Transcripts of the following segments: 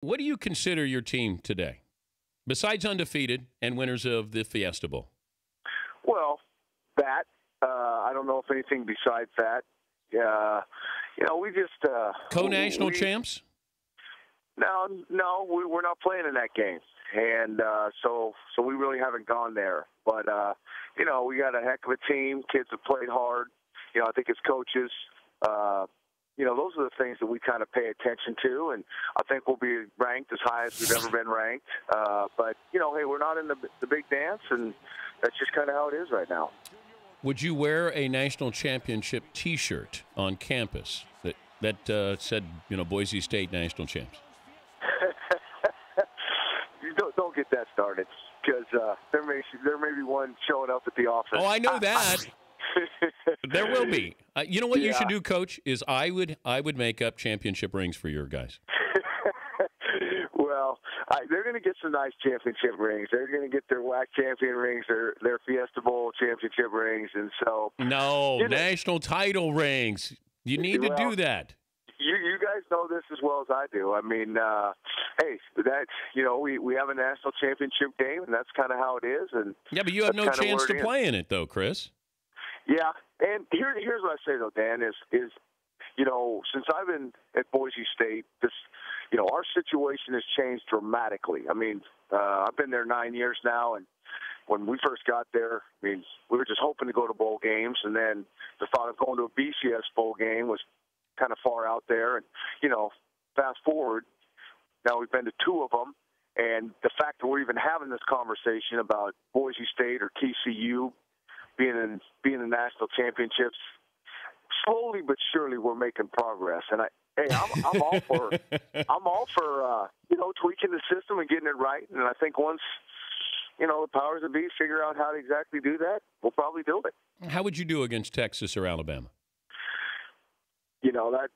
What do you consider your team today, besides undefeated and winners of the Fiesta Bowl? Well, that I don't know if anything besides that. We just co-national champs. No, we're not playing in that game, and so we really haven't gone there. But we got a heck of a team. Kids have played hard. I think as coaches, those are the things that we kind of pay attention to, and I think we'll be ranked as high as we've ever been ranked. But hey, we're not in the big dance, and that's just kind of how it is right now. Would you wear a national championship T-shirt on campus that said, Boise State national champs? Don't get that started, because there may be one showing up at the office. Oh, I know that. There will be. You know what you should do, Coach? Is I would make up championship rings for your guys. Well, they're going to get some nice championship rings. They're going to get their WAC champion rings, their Fiesta Bowl championship rings, and so national title rings. You need to do that. You guys know this as well as I do. I mean, hey, we have a national championship game, and that's kind of how it is. And yeah, but you have no chance to play in it, though, Chris. Yeah, and here's what I say though, Dan, is since I've been at Boise State, our situation has changed dramatically. I mean, I've been there 9 years now, and when we first got there, we were just hoping to go to bowl games, and then the thought of going to a BCS bowl game was kind of far out there. And fast forward, now we've been to two of them, and the fact that we're even having this conversation about Boise State or TCU being in the national championships, slowly but surely we're making progress. And I'm all for tweaking the system and getting it right. And I think once the powers that be figure out how to exactly do that, we'll probably do it. How would you do against Texas or Alabama? That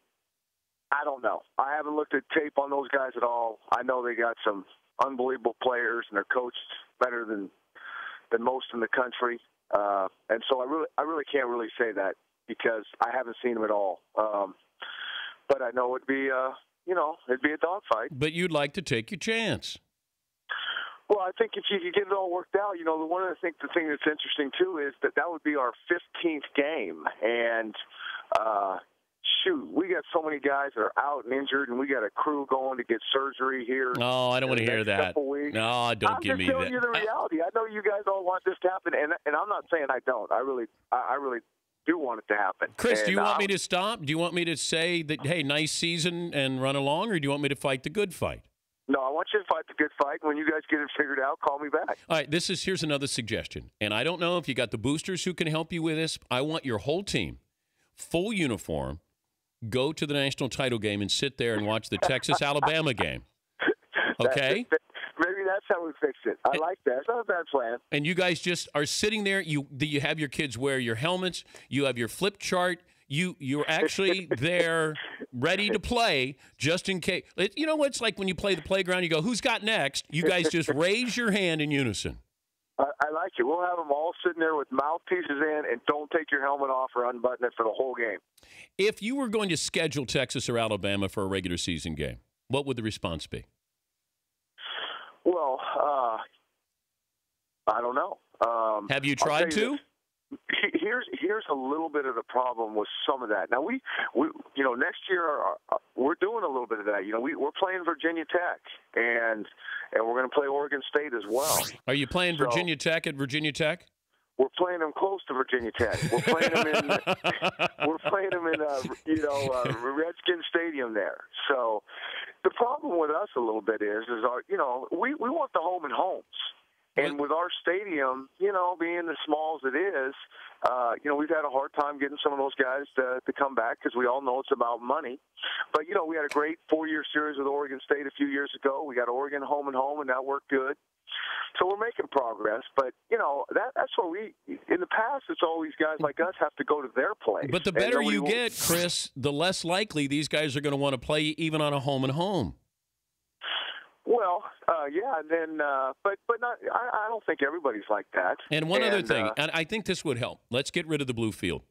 I don't know. I haven't looked at tape on those guys at all. I know they got some unbelievable players, and they're coached better than most in the country. And so I really can't really say that because I haven't seen them at all. But I know it'd be a dogfight. But you'd like to take your chance. Well, I think if you could get it all worked out, the thing that's interesting too is that would be our 15th game, and we got so many guys that are out and injured, and we got a crew going to get surgery here. No, I don't want to hear that. No, don't give me that. I'm just telling you the reality. I know you guys all want this to happen, and I'm not saying I don't. I really do want it to happen. Chris, do you want me to stop? Do you want me to say that, hey, nice season and run along, or do you want me to fight the good fight? No, I want you to fight the good fight. When you guys get it figured out, call me back. All right, here's another suggestion, and I don't know if you got the boosters who can help you with this. I want your whole team, full uniform, go to the national title game and sit there and watch the Texas-Alabama game. Okay? Maybe that's how we fix it. I like that. It's not a bad plan. And you guys just are sitting there. You have your kids wear your helmets. You have your flip chart. You're actually there ready to play just in case. You know what it's like when you play the playground? You go, who's got next? You guys just raise your hand in unison. I like it. We'll have them all sitting there with mouthpieces in, and don't take your helmet off or unbutton it for the whole game. If you were going to schedule Texas or Alabama for a regular season game, what would the response be? Well, I don't know. Have you tried to? Here's a little bit of the problem with some of that. Now we next year we're doing a little bit of that. We're playing Virginia Tech, and we're going to play Oregon State as well. Are you playing Virginia Tech at Virginia Tech? We're playing them close to Virginia Tech. We're playing them in Redskin Stadium there. So the problem with us a little bit is we want the home and homes. And with our stadium, being as small as it is, we've had a hard time getting some of those guys to come back because we all know it's about money. But, we had a great 4-year series with Oregon State a few years ago. We got Oregon home and home, and that worked good. So we're making progress. But, that's where in the past, it's always guys like us have to go to their place. But the better you get, Chris, the less likely these guys are going to want to play even on a home and home. Well, yeah, and then, but not. I don't think everybody's like that. And one other thing, and I think this would help. Let's get rid of the blue field.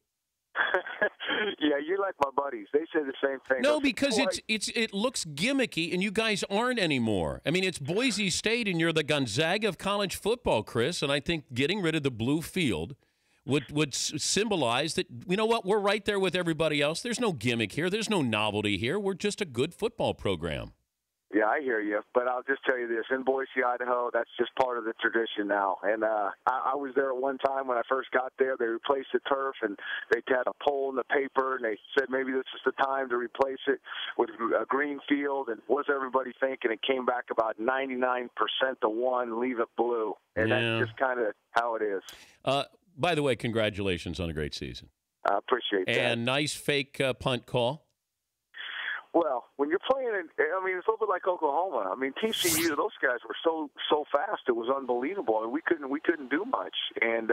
Yeah, you're like my buddies. They say the same thing. No, because it looks gimmicky, and you guys aren't anymore. I mean, it's Boise State, and you're the Gonzaga of college football, Chris. And I think getting rid of the blue field would symbolize that, you know what, we're right there with everybody else. There's no gimmick here. There's no novelty here. We're just a good football program. Yeah, I hear you, but I'll just tell you this. In Boise, Idaho, that's just part of the tradition now. And I was there at one time when I first got there. They replaced the turf, and they had a poll in the paper, and they said maybe this is the time to replace it with a green field. And what's everybody thinking? It came back about 99% to 1, leave it blue. And that's just kind of how it is. By the way, congratulations on a great season. I appreciate that. And nice fake punt call. Well, when you're playing, it's a little bit like Oklahoma. I mean, TCU, those guys were so fast, it was unbelievable. I mean, we couldn't do much, and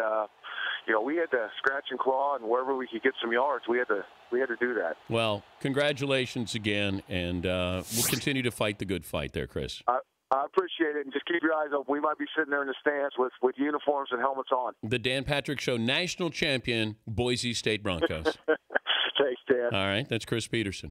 we had to scratch and claw, and wherever we could get some yards, we had to do that. Well, congratulations again, and we'll continue to fight the good fight there, Chris. I appreciate it, and just keep your eyes open. We might be sitting there in the stands with uniforms and helmets on. The Dan Patrick Show, national champion, Boise State Broncos. Thanks, Dan. All right, that's Chris Petersen.